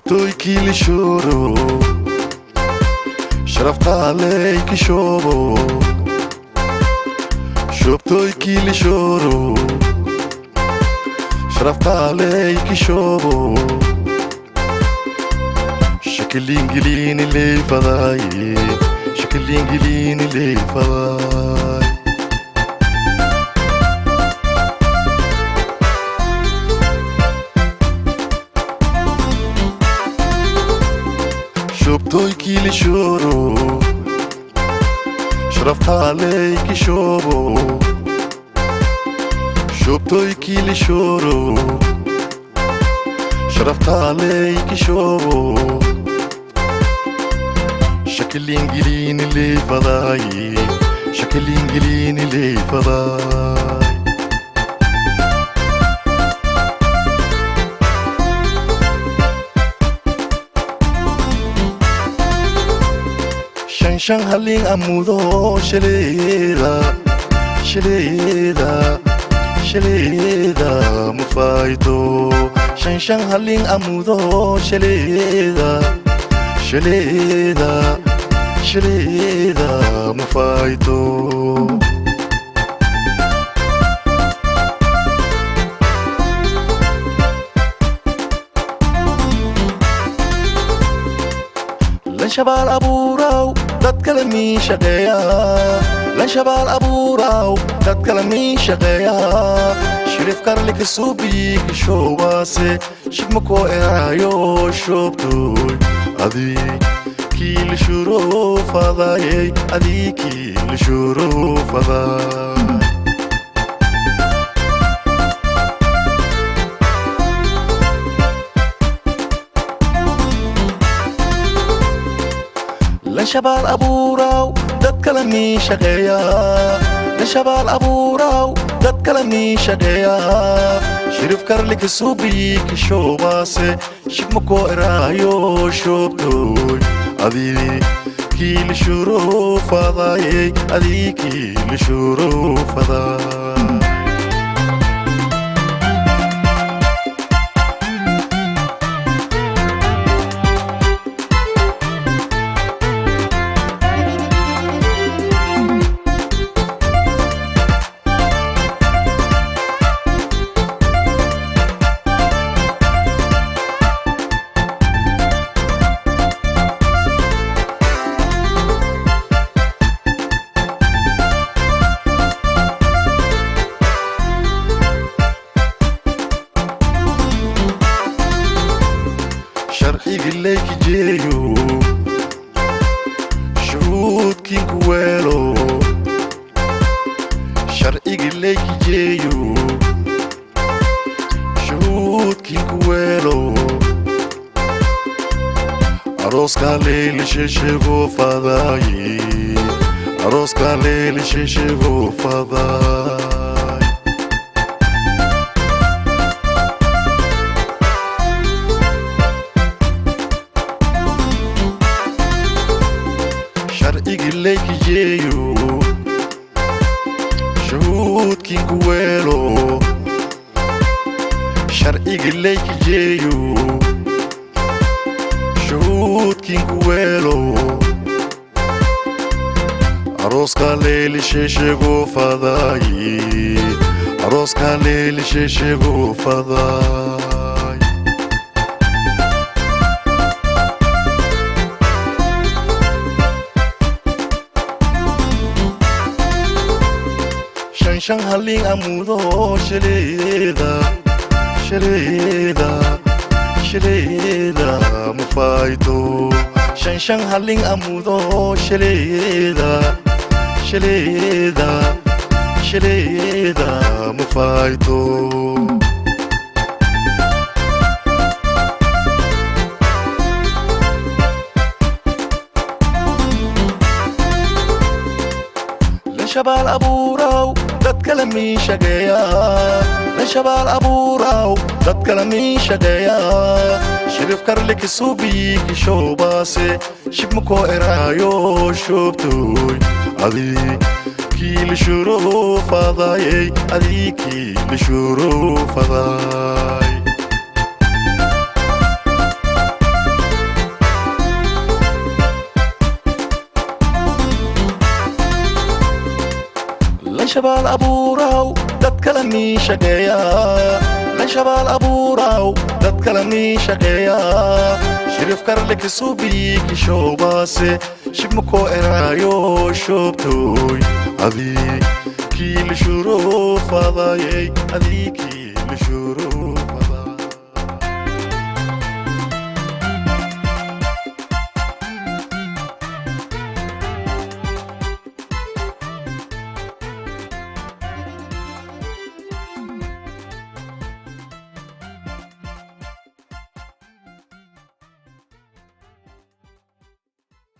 شبتوي كيلي شورو شرفت عليك شوبو شبتوي كيلي شورو شرفت عليك شوبو شكل انجليني اللي فضاي شكل انجليني اللي فضاي شبتوي كيلي شورو شرفت عليك شوبو شبتوي كيلي شورو شرفت عليك شوبو شكل انجليني اللي فضاي شكل انجليني اللي فضاي شان هالين أمودو شليدا شليدا شليدا مفايتو شان هالين أمودو شليدا شليدا شليدا مفايتو لن شبال أبوراو dadkalami shaqeeya lan shabaal abuuraw dadkalami shaqeeya shirif karlik suubi kishowaase shibmako erayo shobtoy adi kiil shuro fadayey adi kiil shuro faday lan shabaal abuuraw dadkalami shaqeeya lan shabaal abuuraw dadkalami shaqeeya shirif karlik suubi kishowaase shibmako erayo shobtoy adi kiil shuro fadayey adi kiil shuro faday إليك جيو شهود كينك ويلو شرقي إليك جيو شهود كينك ويلو أروس كاليلي شيشيغو فضاي أروس كاليلي شيشيغو فضاي إليك جيو شهود كينك ويلو شرقي إليك جيو شهود كينك ويلو أروس كاليلي شيشيغو فضاي أروس كاليلي شيشيغو فضاي شان هالين أمودو شليدا شليدا شليدا مفايتو شان هالين أمودو شليدا شليدا شليدا مفايتو شبال أبوراو dadkalami shaqeeya lan shabaal abuuraw dadkalami shaqeeya shirif karlik suubi kishowaase shibmako erayo shobtoy adi kiil shuro fadayey adi kiil shuro faday شبال أبوراو دad kala nii shaqeeya lan shabaal abuuraw dad kala nii shaqeeya shirif karle kisubii kishoobaase shibmakoo eraayo shoobtooy adii kii lishuro faadayey adii kii lishuro